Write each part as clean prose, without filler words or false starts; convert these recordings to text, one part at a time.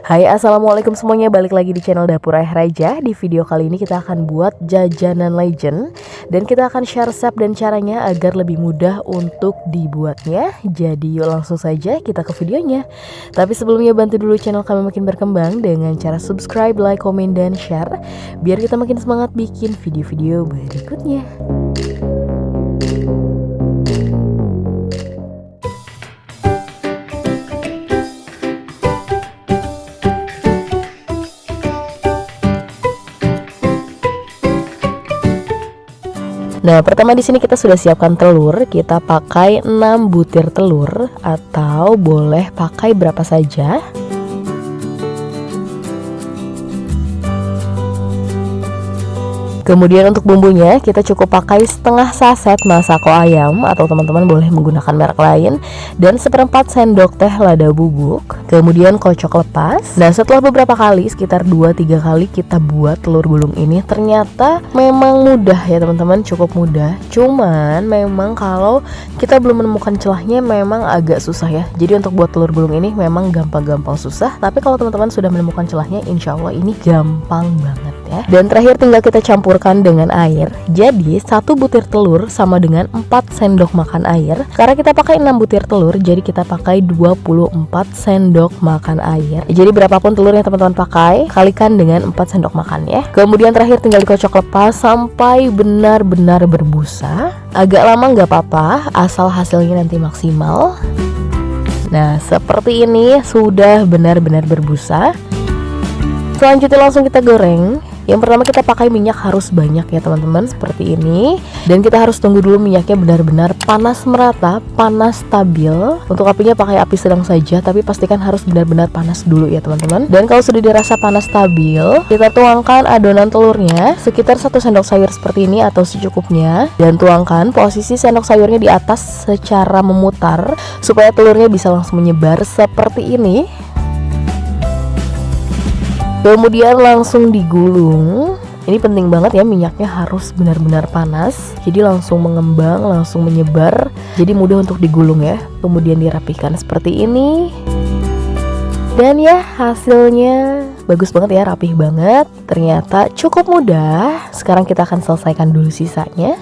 Hai, assalamualaikum semuanya, balik lagi di channel Dapur Ayah Raja. Di video kali ini kita akan buat jajanan legend, dan kita akan share resep dan caranya agar lebih mudah untuk dibuatnya. Jadi yuk langsung saja kita ke videonya. Tapi sebelumnya bantu dulu channel kami makin berkembang dengan cara subscribe, like, komen, dan share, biar kita makin semangat bikin video-video berikutnya. Nah, pertama di sini kita sudah siapkan telur. Kita pakai 6 butir telur atau boleh pakai berapa saja. Kemudian untuk bumbunya kita cukup pakai setengah saset masako ayam atau teman-teman boleh menggunakan merek lain, dan seperempat sendok teh lada bubuk. Kemudian kocok lepas. Nah, setelah beberapa kali, sekitar 2-3 kali kita buat telur gulung ini, ternyata memang mudah ya teman-teman, cukup mudah. Cuman memang kalau kita belum menemukan celahnya memang agak susah ya. Jadi untuk buat telur gulung ini memang gampang-gampang susah, tapi kalau teman-teman sudah menemukan celahnya, insya Allah ini gampang banget ya. Dan terakhir tinggal kita campurkan dengan air. Jadi 1 butir telur sama dengan 4 sendok makan air. Karena kita pakai 6 butir telur, jadi kita pakai 24 sendok makan air. Jadi berapapun telur yang teman-teman pakai, kalikan dengan 4 sendok makan ya. Kemudian terakhir tinggal dikocok lepas sampai benar-benar berbusa. Agak lama nggak apa-apa, asal hasilnya nanti maksimal. Nah, seperti ini sudah benar-benar berbusa. Selanjutnya langsung kita goreng. Yang pertama kita pakai minyak harus banyak ya teman-teman, seperti ini. Dan kita harus tunggu dulu minyaknya benar-benar panas merata, panas stabil. Untuk apinya pakai api sedang saja, tapi pastikan harus benar-benar panas dulu ya teman-teman. Dan kalau sudah dirasa panas stabil, kita tuangkan adonan telurnya sekitar 1 sendok sayur seperti ini atau secukupnya. Dan tuangkan posisi sendok sayurnya di atas secara memutar supaya telurnya bisa langsung menyebar seperti ini. Kemudian langsung digulung. Ini penting banget ya, minyaknya harus benar-benar panas. Jadi langsung mengembang, langsung menyebar. Jadi mudah untuk digulung ya. Kemudian dirapikan seperti ini. Dan ya hasilnya bagus banget ya, rapih banget. Ternyata cukup mudah. Sekarang kita akan selesaikan dulu sisanya.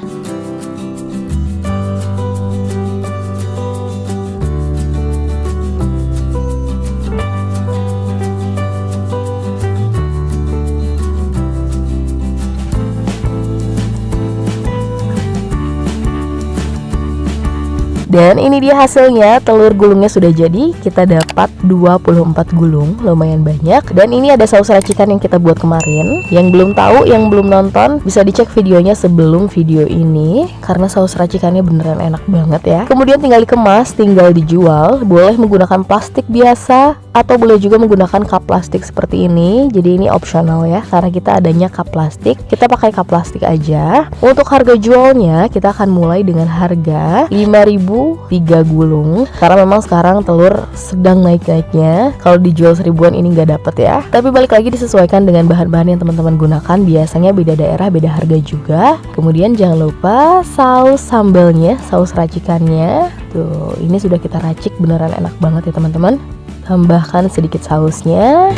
Dan ini dia hasilnya, telur gulungnya sudah jadi. Kita dapat 24 gulung, lumayan banyak. Dan ini ada saus racikan yang kita buat kemarin. Yang belum tahu, yang belum nonton, bisa dicek videonya sebelum video ini, karena saus racikannya beneran enak banget ya. Kemudian tinggal dikemas, tinggal dijual. Boleh menggunakan plastik biasa atau boleh juga menggunakan cup plastik seperti ini. Jadi ini opsional ya, karena kita adanya cup plastik, kita pakai cup plastik aja. Untuk harga jualnya kita akan mulai dengan harga 5.000 3 gulung, karena memang sekarang telur sedang naik-naiknya. Kalau dijual 1000-an ini nggak dapet ya. Tapi balik lagi disesuaikan dengan bahan-bahan yang teman-teman gunakan. Biasanya beda daerah beda harga juga. Kemudian jangan lupa saus sambalnya, saus racikannya. Tuh, ini sudah kita racik, beneran enak banget ya teman-teman. Tambahkan sedikit sausnya.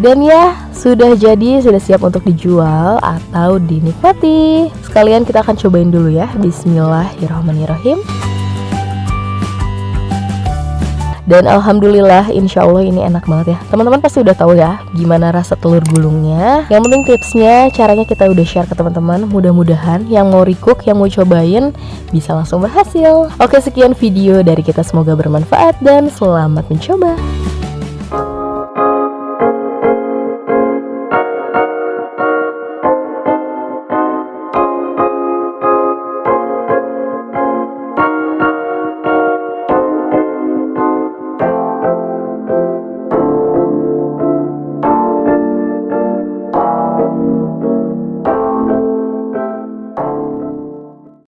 Dan ya, sudah jadi, sudah siap untuk dijual atau dinikmati. Sekalian kita akan cobain dulu ya. Bismillahirrahmanirrahim. Dan alhamdulillah, insya Allah ini enak banget ya. Teman-teman pasti udah tahu ya gimana rasa telur gulungnya. Yang penting tipsnya, caranya kita udah share ke teman-teman. Mudah-mudahan yang mau recook, yang mau cobain, bisa langsung berhasil. Oke, sekian video dari kita, semoga bermanfaat dan selamat mencoba.